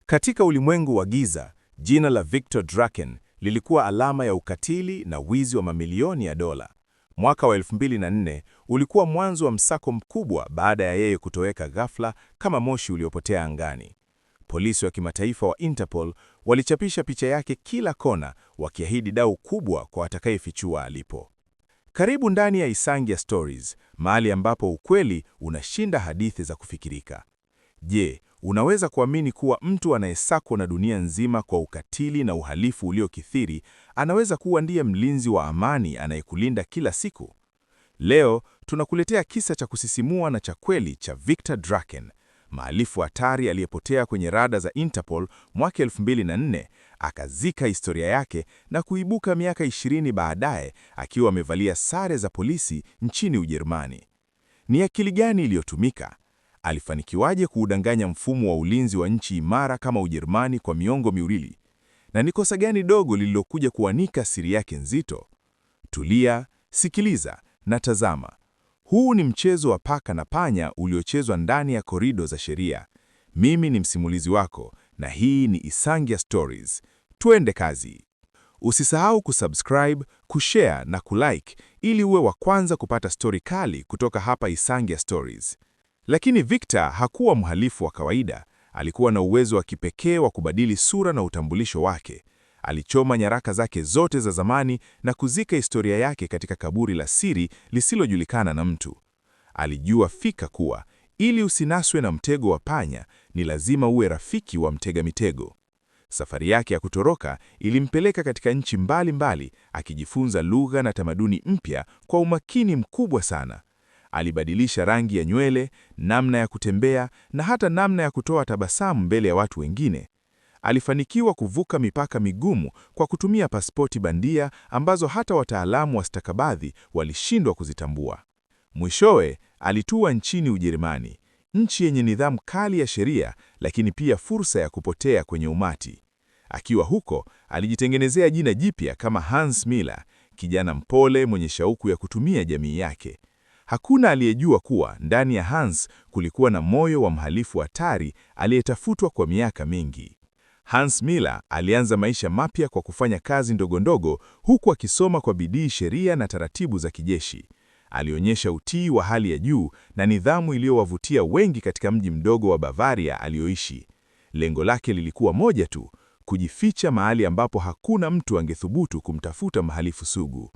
Katika ulimwengu wa giza, jina la Viktor Draken lilikuwa alama ya ukatili na wizi wa mamilioni ya dola. Mwaka wa 2004 ulikuwa mwanzo wa msako mkubwa baada ya yeye kutoweka ghafla kama moshi uliopotea angani. Polisi wa kimataifa wa Interpol walichapisha picha yake kila kona, wakiahidi dau kubwa kwa atakayefichua alipo. Karibu ndani ya Isangia Stories, mahali ambapo ukweli unashinda hadithi za kufikirika. Je, unaweza kuamini kuwa mtu anayesakwa na dunia nzima kwa ukatili na uhalifu uliokithiri anaweza kuwa ndiye mlinzi wa amani anayekulinda kila siku? Leo tunakuletea kisa cha kusisimua na cha kweli cha Viktor Draken, mhalifu hatari aliyepotea kwenye rada za Interpol mwaka 2004, akazika historia yake na kuibuka miaka 20 baadaye akiwa amevalia sare za polisi nchini Ujerumani. Ni akili gani iliyotumika? Alifanikiwaje kuudanganya mfumo wa ulinzi wa nchi imara kama Ujerumani kwa miongo miwili? Na ni kosa gani dogo lililokuja kuanika siri yake nzito? Tulia, sikiliza na tazama. Huu ni mchezo wa paka na panya uliochezwa ndani ya korido za sheria. Mimi ni msimulizi wako na hii ni Isangia Stories. Tuende kazi. Usisahau kusubscribe, kushare na kulike ili uwe wa kwanza kupata stori kali kutoka hapa Isangia Stories. Lakini Viktor hakuwa mhalifu wa kawaida. Alikuwa na uwezo wa kipekee wa kubadili sura na utambulisho wake. Alichoma nyaraka zake zote za zamani na kuzika historia yake katika kaburi la siri lisilojulikana na mtu. Alijua fika kuwa ili usinaswe na mtego wa panya, ni lazima uwe rafiki wa mtega mitego. Safari yake ya kutoroka ilimpeleka katika nchi mbalimbali, akijifunza lugha na tamaduni mpya kwa umakini mkubwa sana. Alibadilisha rangi ya nywele, namna ya kutembea na hata namna ya kutoa tabasamu mbele ya watu wengine. Alifanikiwa kuvuka mipaka migumu kwa kutumia pasipoti bandia ambazo hata wataalamu wa stakabadhi walishindwa kuzitambua. Mwishowe, alitua nchini Ujerumani, nchi yenye nidhamu kali ya sheria, lakini pia fursa ya kupotea kwenye umati. Akiwa huko, alijitengenezea jina jipya kama Hans Miller, kijana mpole mwenye shauku ya kutumia jamii yake. Hakuna aliyejua kuwa ndani ya Hans kulikuwa na moyo wa mhalifu hatari aliyetafutwa kwa miaka mingi. Hans Miller alianza maisha mapya kwa kufanya kazi ndogondogo huku akisoma kwa bidii sheria na taratibu za kijeshi. Alionyesha utii wa hali ya juu na nidhamu iliyowavutia wengi katika mji mdogo wa Bavaria alioishi. Lengo lake lilikuwa moja tu, kujificha mahali ambapo hakuna mtu angethubutu kumtafuta mhalifu sugu.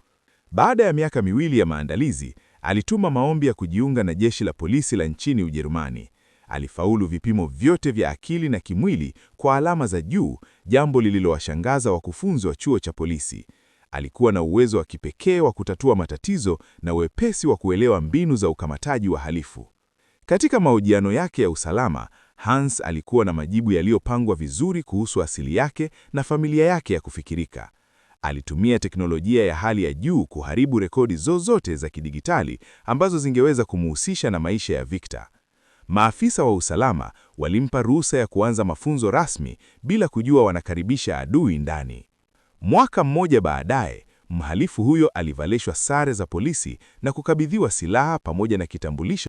Baada ya miaka miwili ya maandalizi, alituma maombi ya kujiunga na jeshi la polisi la nchini Ujerumani. Alifaulu vipimo vyote vya akili na kimwili kwa alama za juu, jambo lililowashangaza wakufunzi wa chuo cha polisi. Alikuwa na uwezo wa kipekee wa kutatua matatizo na wepesi wa kuelewa mbinu za ukamataji wa halifu. Katika mahojiano yake ya usalama, Hans alikuwa na majibu yaliyopangwa vizuri kuhusu asili yake na familia yake ya kufikirika. Alitumia teknolojia ya hali ya juu kuharibu rekodi zozote za kidigitali ambazo zingeweza kumuhusisha na maisha ya Viktor. Maafisa wa usalama walimpa ruhusa ya kuanza mafunzo rasmi bila kujua wanakaribisha adui ndani. Mwaka mmoja baadaye, mhalifu huyo alivalishwa sare za polisi na kukabidhiwa silaha pamoja na kitambulisho